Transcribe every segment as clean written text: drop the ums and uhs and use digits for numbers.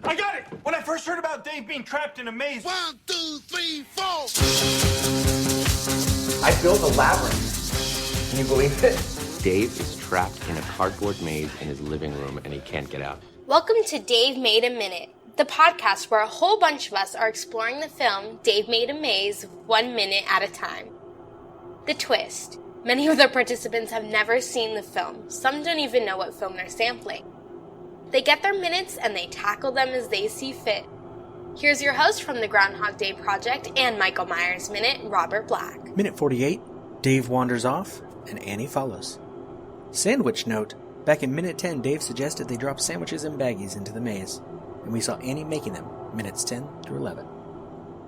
I got it! When I first heard about Dave being trapped in a maze... 1, 2, 3, 4! I built a labyrinth. Can you believe it? Dave is trapped in a cardboard maze in his living room and he can't get out. Welcome to Dave Made a Minute, the podcast where a whole bunch of us are exploring the film Dave Made a Maze 1 minute at a time. The twist. Many of the participants have never seen the film. Some don't even know what film they're sampling. They get their minutes and they tackle them as they see fit. Here's your host from the Groundhog Day Project and Michael Myers Minute, Robert Black. Minute 48, Dave wanders off and Annie follows. Sandwich note. Back in minute 10, Dave suggested they drop sandwiches and baggies into the maze, and we saw Annie making them, minutes 10 through 11.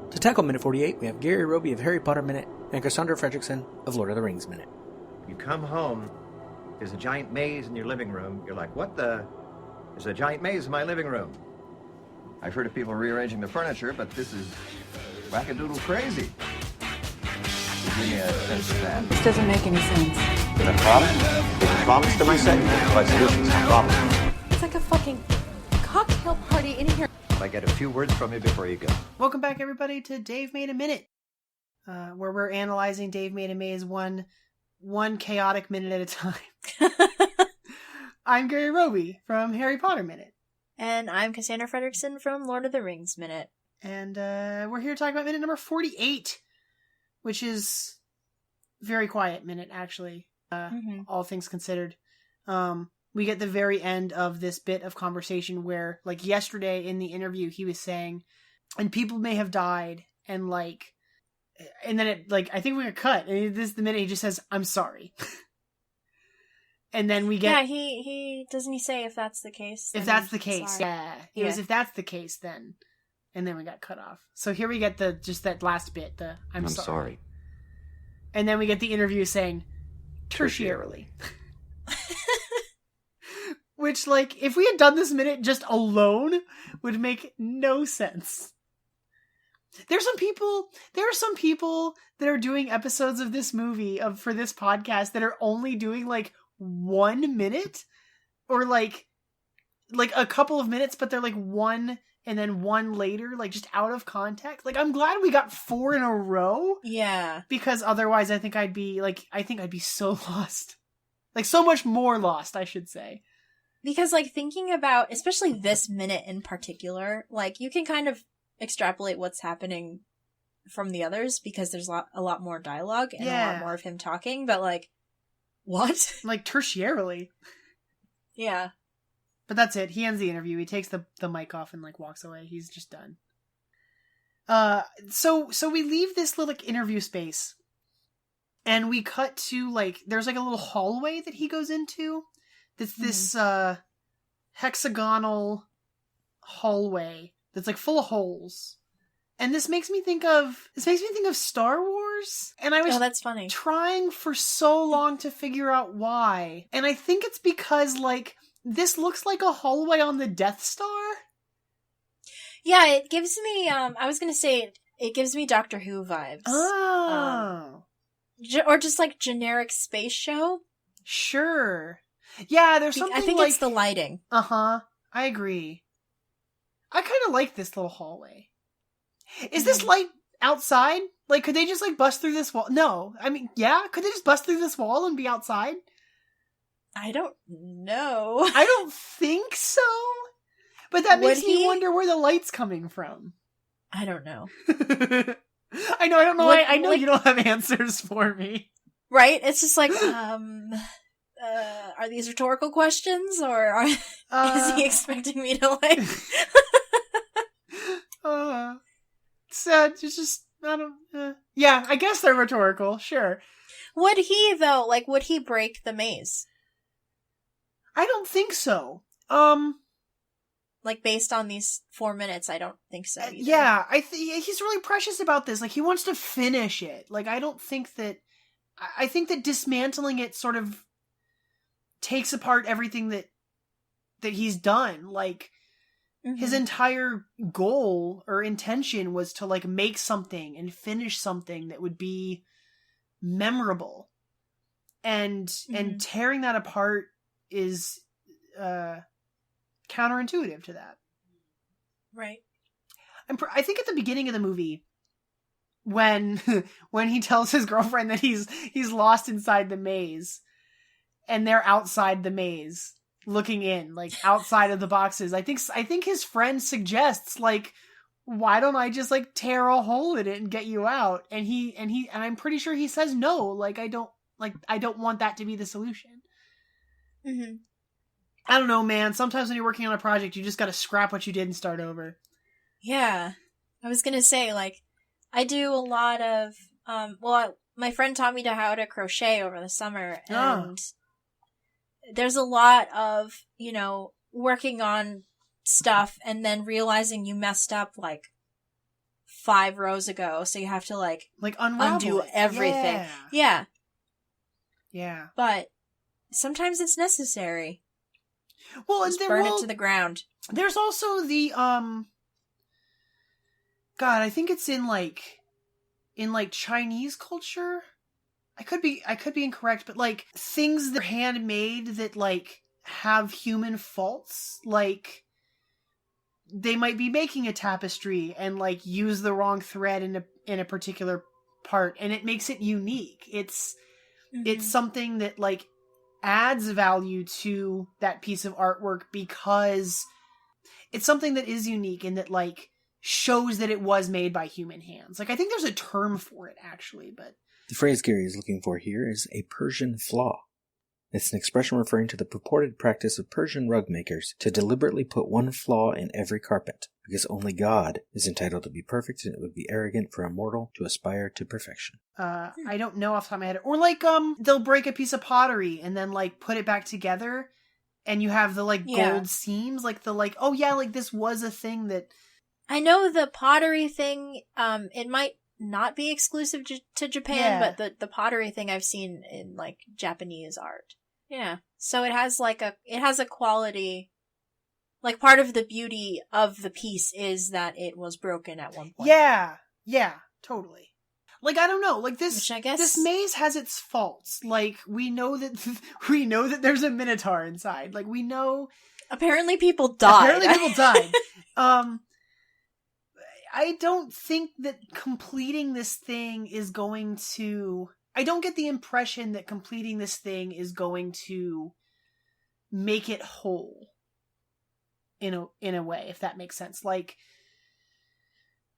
To tackle minute 48, we have Gary Roby of Harry Potter Minute and Cassandra Fredrickson of Lord of the Rings Minute. You come home, there's a giant maze in your living room. You're like, what the? There's a giant maze in my living room. I've heard of people rearranging the furniture, but this is wackadoodle crazy. Give me a sense of that. This doesn't make any sense. Did I promise? Did I promise to myself? My solution's a problem. It's like a fucking cocktail party in here. I get a few words from you before you go. Welcome back, everybody, to Dave Made a Minute, where we're analyzing Dave Made a Maze one chaotic minute at a time. I'm Gary Roby from Harry Potter Minute. And I'm Cassandra Fredrickson from Lord of the Rings Minute. And we're here to talk about minute number 48, which is very quiet minute, actually, all things considered. We get the very end of this bit of conversation where, like, yesterday in the interview, he was saying, and people may have died, and, like, and then it, like, I think we're gonna cut, and this is the minute he just says, I'm sorry. And then we get... Yeah, he doesn't he say if that's the case? If that's the case, yeah. It was if that's the case, then... And then we got cut off. So here we get just that last bit, the I'm sorry. And then we get the interview saying, tertiarily. Which, like, if we had done this minute just alone, would make no sense. There are some people that are doing episodes of this movie, for this podcast, that are only doing, like, 1 minute? Or, like a couple of minutes, but they're, like, one... and then one later, like, just out of context. Like, I'm glad we got 4 in a row. Yeah. Because otherwise I think I'd be so lost. Like, so much more lost, I should say. Because, like, thinking about, especially this minute in particular, like, you can kind of extrapolate what's happening from the others, because there's a lot more dialogue and a lot more of him talking, but, like, what? Like, tertiarily. Yeah. But that's it. He ends the interview. He takes the mic off and, like, walks away. He's just done. So we leave this little, like, interview space. And we cut to, like, there's, like, a little hallway that he goes into. That's this, hexagonal hallway that's, like, full of holes. And this makes me think of Star Wars. And I was that's funny. Trying for so long to figure out why. And I think it's because, like, this looks like a hallway on the Death Star. Yeah, it gives me, I was gonna say, it gives me Doctor Who vibes. Oh. Or just, like, generic space show. Sure. Yeah, there's something, I think like... it's the lighting. Uh-huh. I agree. I kind of like this little hallway. Is this light outside? Like, could they just, like, bust through this wall? No. I mean, yeah? Could they just bust through this wall and be outside? I don't know. I don't think so. But that makes me wonder where the light's coming from. I don't know. I don't know. I know you don't have answers for me. Right? It's just like, are these rhetorical questions, or is he expecting me to, like... So, just, I don't... yeah, I guess they're rhetorical, sure. Would he, though, like, would he break the maze? I don't think so. Like, based on these 4 minutes, I don't think so either. Yeah, he's really precious about this. Like, he wants to finish it. Like, I think that dismantling it sort of takes apart everything that he's done. Like, his entire goal or intention was to, like, make something and finish something that would be memorable. And tearing that apart is counterintuitive to that. Right. I think at the beginning of the movie, when he tells his girlfriend that he's lost inside the maze, and they're outside the maze looking in, like outside of the boxes, I think his friend suggests, like, why don't I just like tear a hole in it and get you out? And I'm pretty sure he says no, like I don't want that to be the solution. Mm-hmm. I don't know, man. Sometimes when you're working on a project, you just got to scrap what you did and start over. Yeah. I was gonna say, like, I do a lot of, my friend taught me how to crochet over the summer, and there's a lot of, working on stuff and then realizing you messed up, like, 5 rows ago, so you have to, like undo everything. Yeah. Yeah. But sometimes it's necessary. Well, just burn it to the ground. There's also the, God, I think it's in Chinese culture. I could be incorrect, but like things that are handmade that like have human faults, like they might be making a tapestry and like use the wrong thread in a particular part, and it makes it unique. It's something that like adds value to that piece of artwork because it's something that is unique and that like shows that it was made by human hands. Like I think there's a term for it actually, but the phrase Gary is looking for here is a Persian flaw. It's an expression referring to the purported practice of Persian rug makers to deliberately put one flaw in every carpet, because only God is entitled to be perfect, and it would be arrogant for a mortal to aspire to perfection. I don't know off the top of my head. Or like, they'll break a piece of pottery and then like put it back together, and you have the like gold seams, like the like, oh yeah, like this was a thing that... I know the pottery thing, it might not be exclusive to Japan, but the pottery thing I've seen in like Japanese art. Yeah. So it has a quality, like part of the beauty of the piece is that it was broken at one point. Yeah. Yeah, totally. Like, I don't know, like Which I guess... this maze has its faults. Like, we know that there's a minotaur inside. Like, we know... Apparently people died. I don't think that completing this thing is going to... I don't get the impression that completing this thing is going to make it whole in a way, if that makes sense. Like,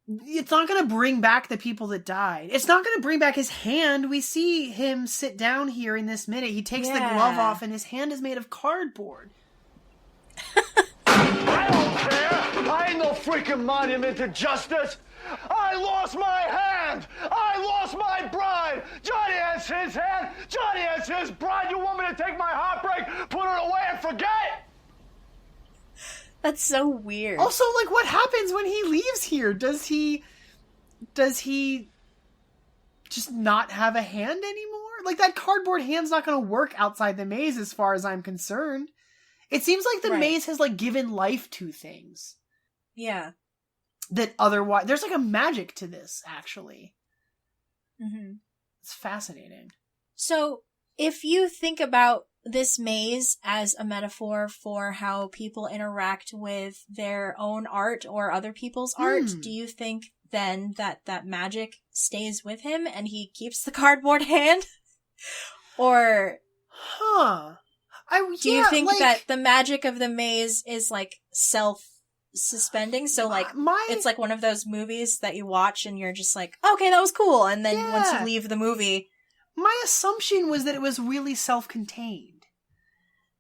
it's not going to bring back the people that died. It's not going to bring back his hand. We see him sit down here in this minute. He takes the glove off and his hand is made of cardboard. I don't care. I ain't no freaking monument to justice. I lost my hand. I lost my bride. Johnny has his hand. Johnny has his bride. You want me to take my heartbreak, put it away, and forget? That's so weird. Also, like, what happens when he leaves here? Does he just not have a hand anymore? Like, that cardboard hand's not going to work outside the maze as far as I'm concerned. It seems like the maze has, like, given life to things. Yeah. That otherwise... There's, like, a magic to this, actually. Mm-hmm. It's fascinating. So, if you think about this maze as a metaphor for how people interact with their own art or other people's art, do you think then that magic stays with him and he keeps the cardboard hand? Or... Huh... Do you think that the magic of the maze is like self-suspending? So like it's like one of those movies that you watch and you're just like, okay, that was cool. And then once you leave the movie... My assumption was that it was really self-contained.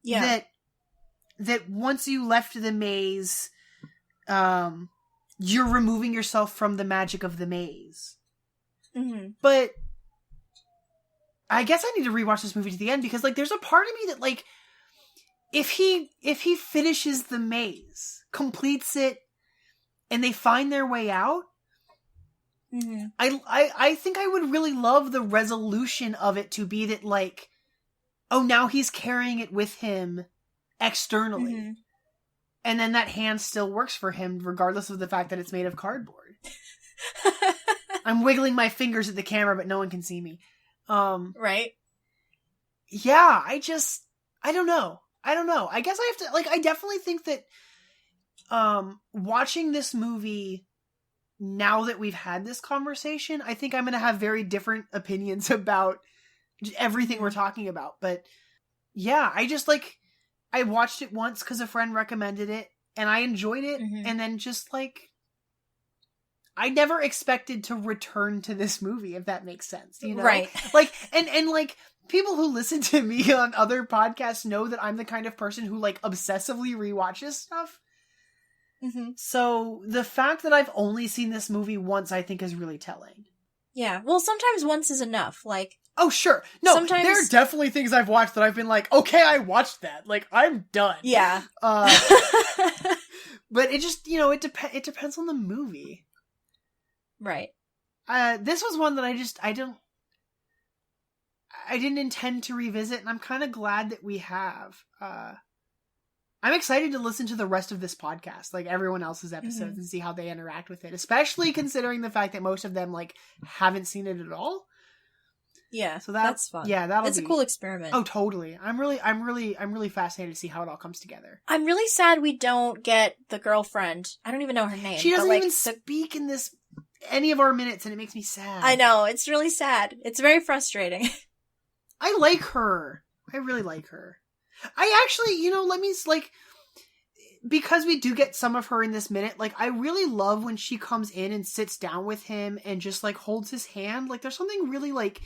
Yeah. That once you left the maze, you're removing yourself from the magic of the maze. Mm-hmm. But I guess I need to rewatch this movie to the end because like there's a part of me that like if he finishes the maze, completes it, and they find their way out, I think I would really love the resolution of it to be that like, oh, now he's carrying it with him externally. And then that hand still works for him regardless of the fact that it's made of cardboard. I'm wiggling my fingers at the camera, but no one can see me. Right? Yeah, I don't know. I guess I have to, like, I definitely think that watching this movie now that we've had this conversation, I think I'm going to have very different opinions about everything we're talking about. But yeah, I just like, I watched it once because a friend recommended it and I enjoyed it. And then just like, I never expected to return to this movie, if that makes sense, you know? Right. Like, and like, people who listen to me on other podcasts know that I'm the kind of person who like obsessively rewatches stuff. So the fact that I've only seen this movie once, I think, is really telling. Yeah. Well, sometimes once is enough. Like, oh, sure. No, sometimes... there are definitely things I've watched that I've been like, okay, I watched that. Like, I'm done. Yeah. But it just, you know, it depends on the movie. Right. This was one that I didn't intend to revisit, and I'm kind of glad that we have. I'm excited to listen to the rest of this podcast, like everyone else's episodes, and see how they interact with it, especially considering the fact that most of them like haven't seen it at all. Yeah, so that's fun. Yeah, it's a cool experiment. Oh, totally. I'm really fascinated to see how it all comes together. I'm really sad we don't get the girlfriend. I don't even know her name. She doesn't even speak in any of our minutes, and it makes me sad. I know, it's really sad. It's very frustrating. I like her. I really like her. I actually, you know, because we do get some of her in this minute, like, I really love when she comes in and sits down with him and just, like, holds his hand. Like, there's something really, like,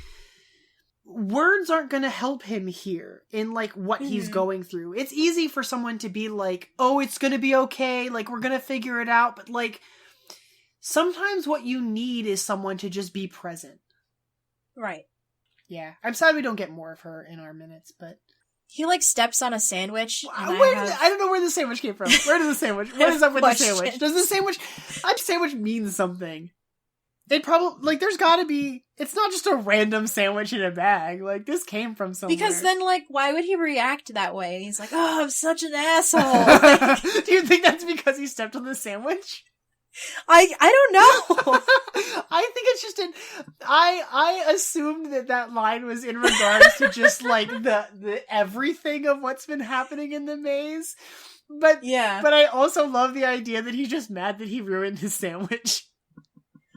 words aren't gonna help him here in, like, what he's going through. It's easy for someone to be like, oh, it's gonna be okay, like, we're gonna figure it out, but, like, sometimes what you need is someone to just be present. Right. Yeah. I'm sad we don't get more of her in our minutes, but... He, like, steps on a sandwich. I don't know where the sandwich came from. Where did the sandwich... What is up with the sandwich? Does the sandwich mean something? It probably... Like, there's gotta be... It's not just a random sandwich in a bag. Like, this came from somewhere. Because then, like, why would he react that way? He's like, oh, I'm such an asshole. Like, do you think that's because he stepped on the sandwich? I don't know. I think it's just I assumed that line was in regards to just like the everything of what's been happening in the maze. But yeah. But I also love the idea that he's just mad that he ruined his sandwich.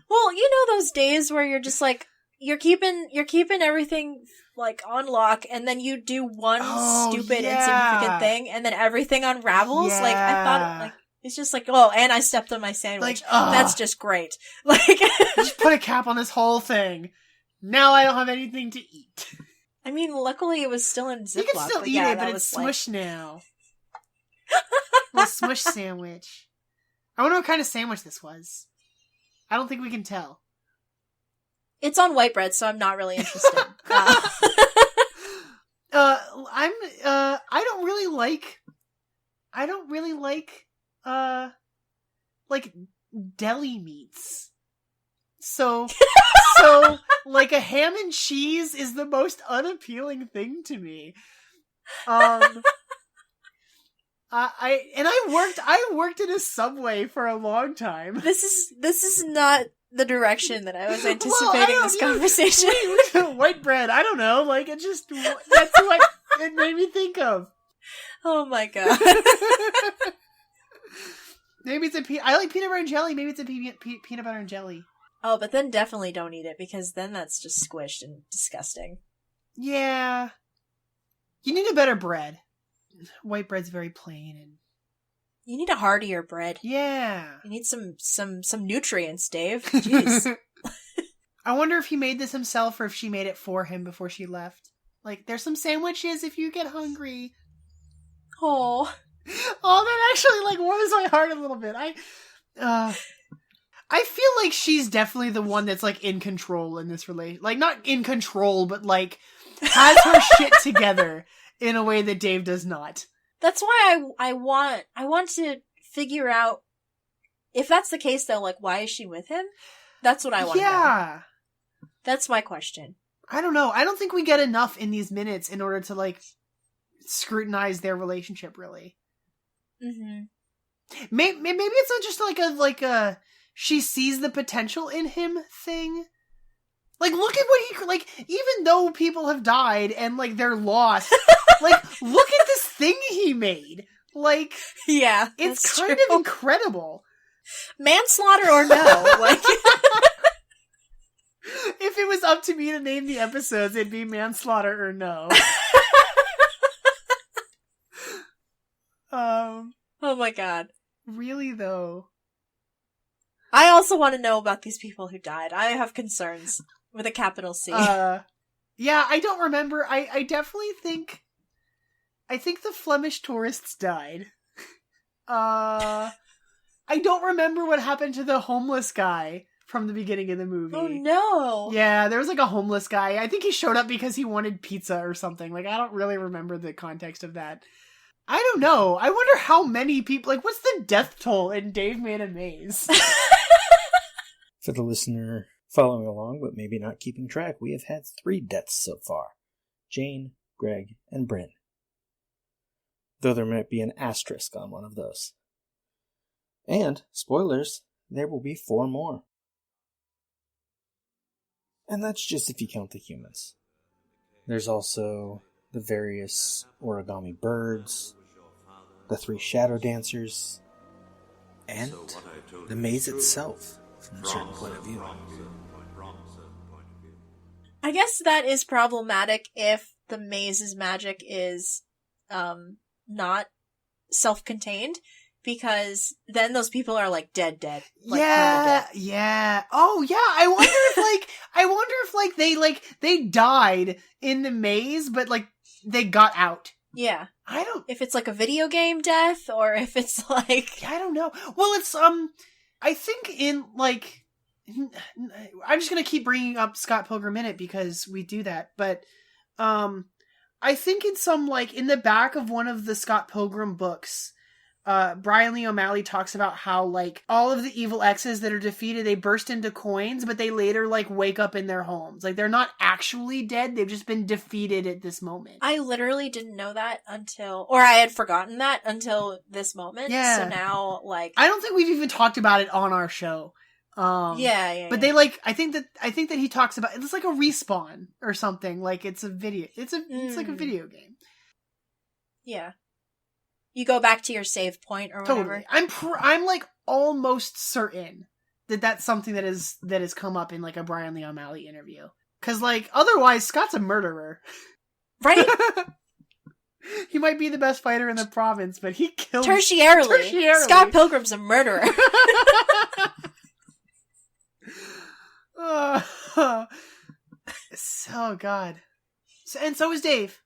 Well, you know those days where you're just like you're keeping everything like on lock, and then you do one stupid insignificant thing, and then everything unravels. Yeah. Like I thought, like. It's just like, oh, and I stepped on my sandwich. Like, that's just great. Like, just put a cap on this whole thing. Now I don't have anything to eat. I mean, luckily it was still in Ziploc. You can still eat it, but it's smushed now. Little smush sandwich. I wonder what kind of sandwich this was. I don't think we can tell. It's on white bread, so I'm not really interested. I don't really like like deli meats. So like a ham and cheese is the most unappealing thing to me. I worked in a Subway for a long time. This is not the direction that I was anticipating this conversation. White bread, I don't know, like that's what it made me think of. Oh my god. Maybe it's I like peanut butter and jelly. Maybe it's a peanut butter and jelly. Oh, but then definitely don't eat it, because then that's just squished and disgusting. Yeah. You need a better bread. White bread's very plain and... You need a heartier bread. Yeah. You need some nutrients, Dave. Jeez. I wonder if he made this himself or if she made it for him before she left. Like, there's some sandwiches if you get hungry. Oh, that actually, like, warms my heart a little bit. I feel like she's definitely the one that's, like, in control in this relation. Like, not in control, but, like, has her shit together in a way that Dave does not. That's why I want to figure out, if that's the case, though, like, why is she with him? That's what I want to know. That's my question. I don't know. I don't think we get enough in these minutes in order to, like, scrutinize their relationship, really. Mm-hmm. Maybe it's not just like a she sees the potential in him thing. Like, look at what he, like, even though people have died and, like, they're lost, like, look at this thing he made. Like, yeah, it's that's kind true. of incredible. Manslaughter or no? Like, if it was up to me to name the episodes, it'd be manslaughter or no. Oh my god. Really though. I also want to know about these people who died. I have concerns with a capital C. Yeah, I don't remember. I definitely think the Flemish tourists died. I don't remember what happened to the homeless guy from the beginning of the movie. Oh no. Yeah, there was like a homeless guy. I think he showed up because he wanted pizza or something. Like, I don't really remember the context of that. I don't know. I wonder how many people, like, what's the death toll in Dave Made a Maze? For the listener following along, but maybe not keeping track, we have had 3 deaths so far. Jane, Greg, and Bryn. Though there might be an asterisk on one of those. And, spoilers, there will be 4 more. And that's just if you count the humans. There's also the various origami birds, the 3 shadow dancers, and the maze itself, from a certain point of view. I guess that is problematic if the maze's magic is not self-contained, because then those people are like dead. Like, yeah. Oh yeah, I wonder if they died in the maze, but like they got out. Yeah. I don't... If it's like a video game death, or if it's like... I don't know. Well, it's, I think in, like... I'm just gonna keep bringing up Scott Pilgrim in it because we do that, but, I think in some, like, in the back of one of the Scott Pilgrim books, Brian Lee O'Malley talks about how, like, all of the evil X's that are defeated, they burst into coins, but they later, like, wake up in their homes. Like, they're not actually dead, they've just been defeated at this moment. I literally didn't know that until, or I had forgotten that until this moment. Yeah. So now, like... I don't think we've even talked about it on our show. But they, like, I think that he talks about, it's like a respawn or something. Like, it's a video, it's like a video game. Yeah. You go back to your save point or whatever. Totally. I'm like almost certain that that's something that has come up in like a Brian Lee O'Malley interview. Cause like otherwise Scott's a murderer. Right? He might be the best fighter in the province, but he killed tertiarily. Scott Pilgrim's a murderer. So God. And so is Dave.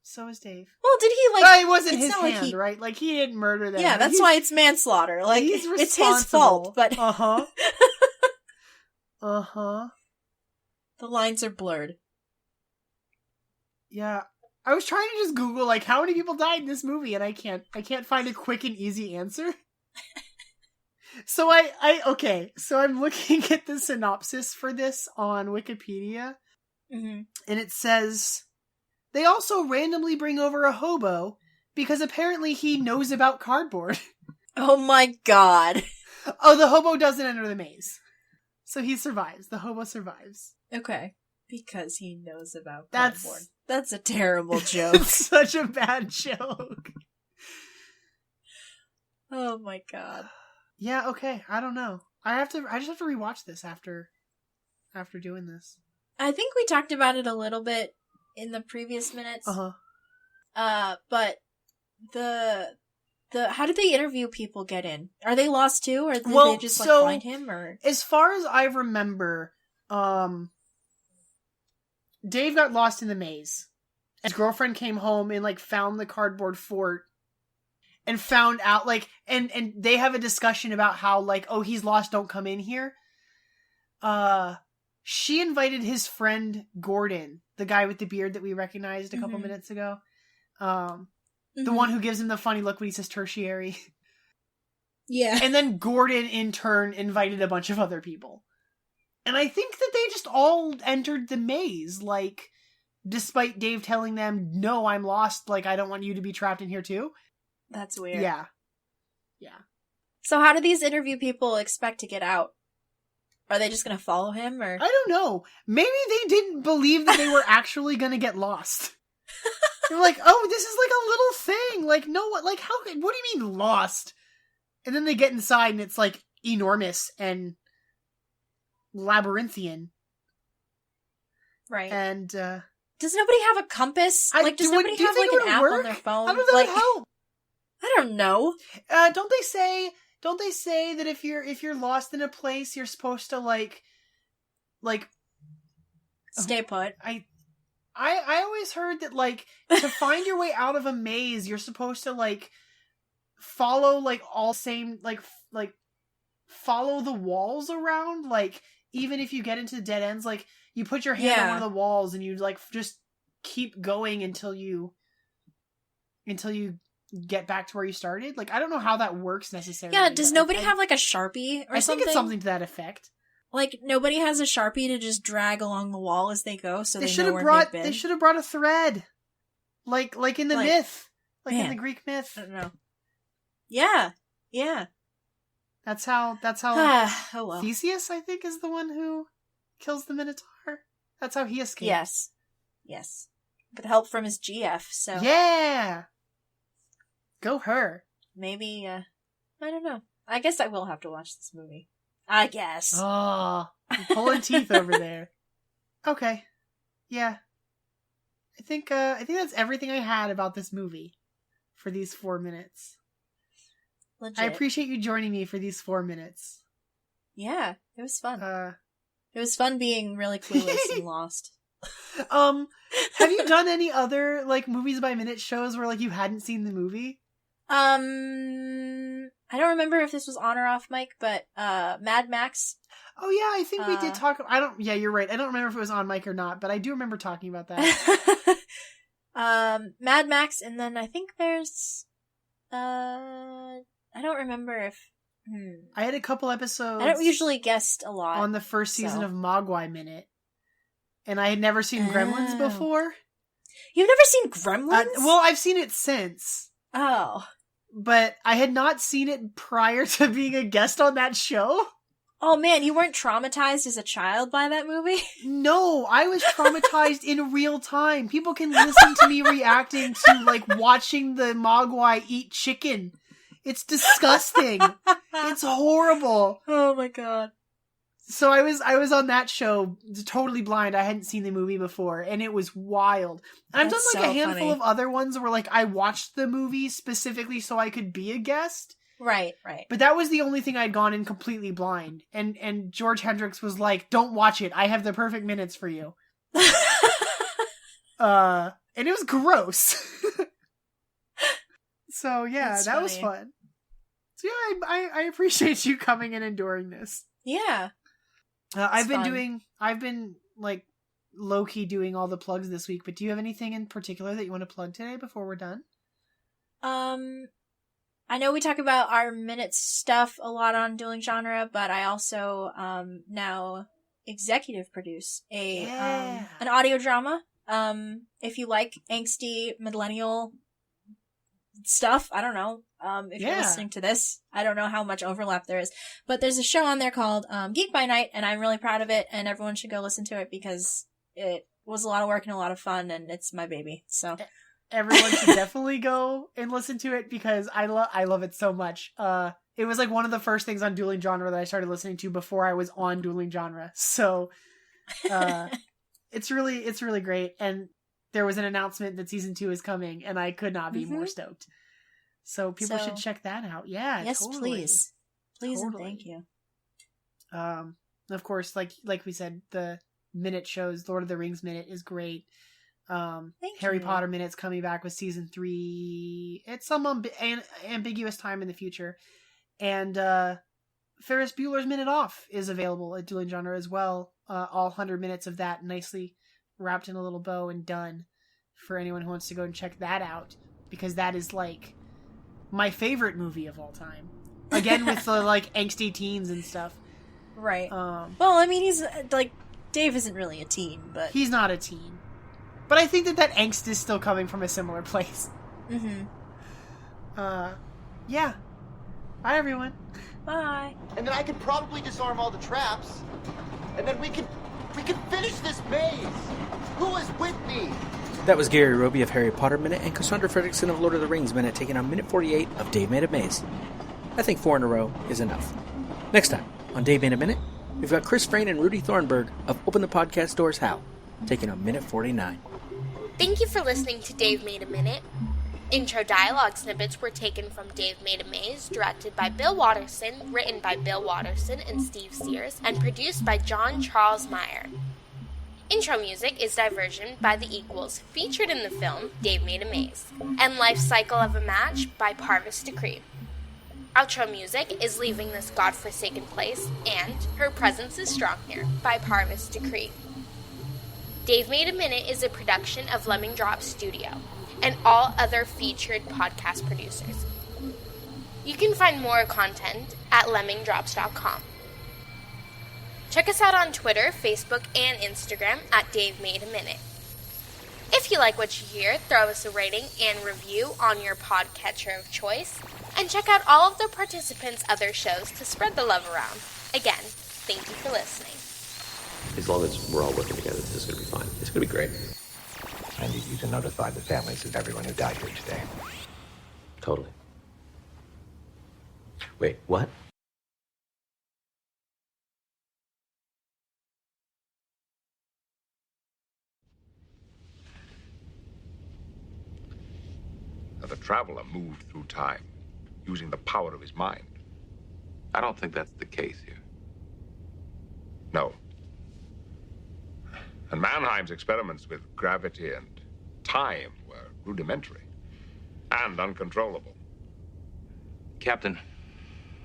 So is Dave. Well, did he like... it wasn't his hand, right? Like, he didn't murder them. Yeah, that's why it's manslaughter. Like, it's his fault, but... Uh-huh. Uh-huh. The lines are blurred. Yeah. I was trying to just Google, like, how many people died in this movie, and I can't find a quick and easy answer. So so I'm looking at the synopsis for this on Wikipedia, mm-hmm. and it says... They also randomly bring over a hobo because apparently he knows about cardboard. Oh my god. Oh, the hobo doesn't enter the maze. So he survives. The hobo survives. Okay. Because he knows about cardboard. That's a terrible joke. It's such a bad joke. Oh my god. Yeah, okay. I don't know. I just have to rewatch this after doing this. I think we talked about it a little bit in the previous minutes. But the how did the interview people get in? Are they lost too, or did they just like find him? Or as far as I remember, Dave got lost in the maze. His girlfriend came home and like found the cardboard fort and found out like and they have a discussion about how like, oh, he's lost, don't come in here. She invited his friend Gordon, the guy with the beard that we recognized a couple minutes ago. The one who gives him the funny look when he says tertiary. Yeah. And then Gordon, in turn, invited a bunch of other people. And I think that they just all entered the maze, like, despite Dave telling them, no, I'm lost, like, I don't want you to be trapped in here too. That's weird. Yeah. So how do these interview people expect to get out? Are they just going to follow him, or? I don't know. Maybe they didn't believe that they were actually going to get lost. They're like, oh, this is like a little thing. Like, no, like, how? What do you mean lost? And then they get inside, and it's like enormous and labyrinthian. Right. And does nobody have a compass? Does nobody have like an app on their phone? How does that help? I don't know. Don't they say that if you're lost in a place, you're supposed to like stay put? I always heard that like to find your way out of a maze, you're supposed to like follow like all same like follow the walls around, like even if you get into dead ends, like you put your hand on one of the walls and you like just keep going until you get back to where you started. Like I don't know how that works necessarily. Yeah, does nobody have like a Sharpie or something? I think it's something to that effect. Like nobody has a Sharpie to just drag along the wall as they go, so they should know have where they've been. They should have brought a thread, like in the myth, in the Greek myth. I don't know. Yeah. That's how. Oh well. Theseus, I think, is the one who kills the Minotaur. That's how he escaped. Yes. With help from his GF. So yeah. Go her. Maybe. I don't know. I guess I will have to watch this movie. I guess. Oh, pulling teeth over there. Okay. Yeah. I think that's everything I had about this movie for these 4 minutes. Legit. I appreciate you joining me for these 4 minutes. Yeah, it was fun. It was fun being really clueless and lost. Have you done any other like movies by minute shows where like you hadn't seen the movie? I don't remember if this was on or off mic, but Mad Max. Oh yeah, I think we did talk. Yeah, you're right. I don't remember if it was on mic or not, but I do remember talking about that. Mad Max, and then I think there's I don't remember if I had a couple episodes. I don't usually guest a lot on the first season of Mogwai Minute, and I had never seen Gremlins before. You've never seen Gremlins? Well, I've seen it since. Oh. But I had not seen it prior to being a guest on that show. Oh man, you weren't traumatized as a child by that movie? No, I was traumatized in real time. People can listen to me reacting to like watching the Mogwai eat chicken. It's disgusting. It's horrible. Oh my god. So I was on that show totally blind. I hadn't seen the movie before, and it was wild. And I've done like a handful of other ones where like I watched the movie specifically so I could be a guest. Right. But that was the only thing I'd gone in completely blind. And George Hendricks was like, "Don't watch it. I have the perfect minutes for you." And it was gross. So yeah, that was fun. So yeah, I appreciate you coming and enduring this. Yeah. I've been like low key doing all the plugs this week, but do you have anything in particular that you want to plug today before we're done? I know we talk about our minutes stuff a lot on Dueling Genre, but I also now executive produce an audio drama. If you like angsty millennial stuff, I don't know. If you're listening to this, I don't know how much overlap there is, but there's a show on there called Geek by Night, and I'm really proud of it, and everyone should go listen to it because it was a lot of work and a lot of fun, and it's my baby. So everyone should definitely go and listen to it because I love it so much. It was like one of the first things on Dueling Genre that I started listening to before I was on Dueling Genre. So it's really great, and there was an announcement that season 2 is coming, and I could not be more stoked. So people should check that out. Yeah, yes, totally. Please, and thank you. Of course, like we said, the minute shows, Lord of the Rings Minute is great. Harry Potter Minute's coming back with season 3. It's some ambiguous time in the future, and Ferris Bueller's Minute Off is available at Dueling Genre as well. All 100 minutes of that nicely wrapped in a little bow and done for anyone who wants to go and check that out, because that is like my favorite movie of all time. Again, with the like angsty teens and stuff. Right. Well, I mean, he's like, Dave isn't really a teen, but he's not a teen. But I think that angst is still coming from a similar place. Mm-hmm. Yeah. Bye, everyone. Bye. And then I could probably disarm all the traps, and then we could finish this maze. Who is with me? That was Gary Roby of Harry Potter Minute and Cassandra Fredrickson of Lord of the Rings Minute taking on minute 48 of Dave Made a Maze. I think 4 in a row is enough. Next time on Dave Made a Minute, we've got Chris Frayne and Rudy Thornburg of Open the Podcast Doors How, taking on minute 49. Thank you for listening to Dave Made a Minute. Intro dialogue snippets were taken from Dave Made a Maze, directed by Bill Watterson, written by Bill Watterson and Steve Sears, and produced by John Charles Meyer. Intro music is Diversion by The Equals, featured in the film Dave Made a Maze, and Life Cycle of a Match by Parvis Decree. Outro music is Leaving This Godforsaken Place and Her Presence is Strong Here by Parvis Decree. Dave Made a Minute is a production of Lemming Drop Studio and all other featured podcast producers. You can find more content at lemmingdrops.com. Check us out on Twitter, Facebook, and Instagram at Dave Made a Minute. If you like what you hear, throw us a rating and review on your podcatcher of choice, and check out all of the participants' other shows to spread the love around. Again, thank you for listening. As long as we're all working together, this is going to be fine. It's going to be great. I need you to notify the families of everyone who died here today. Totally. Wait, what? The traveler moved through time, using the power of his mind. I don't think that's the case here. No. And Mannheim's experiments with gravity and time were rudimentary and uncontrollable. Captain,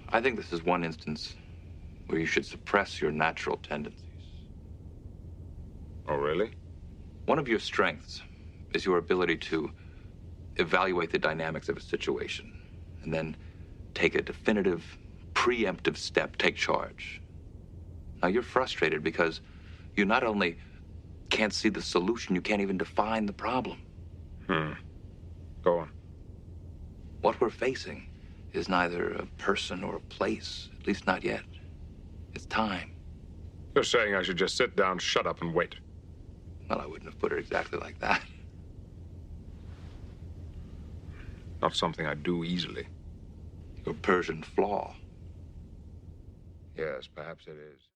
I think this is one instance where you should suppress your natural tendencies. Oh, really? One of your strengths is your ability to evaluate the dynamics of a situation and then take a definitive, preemptive step, take charge. Now, you're frustrated because you not only can't see the solution, you can't even define the problem. Go on. What we're facing is neither a person or a place, at least not yet. It's time. You're saying I should just sit down, shut up, and wait. Well, I wouldn't have put it exactly like that. Not something I do easily. Your Persian flaw. Yes, perhaps it is.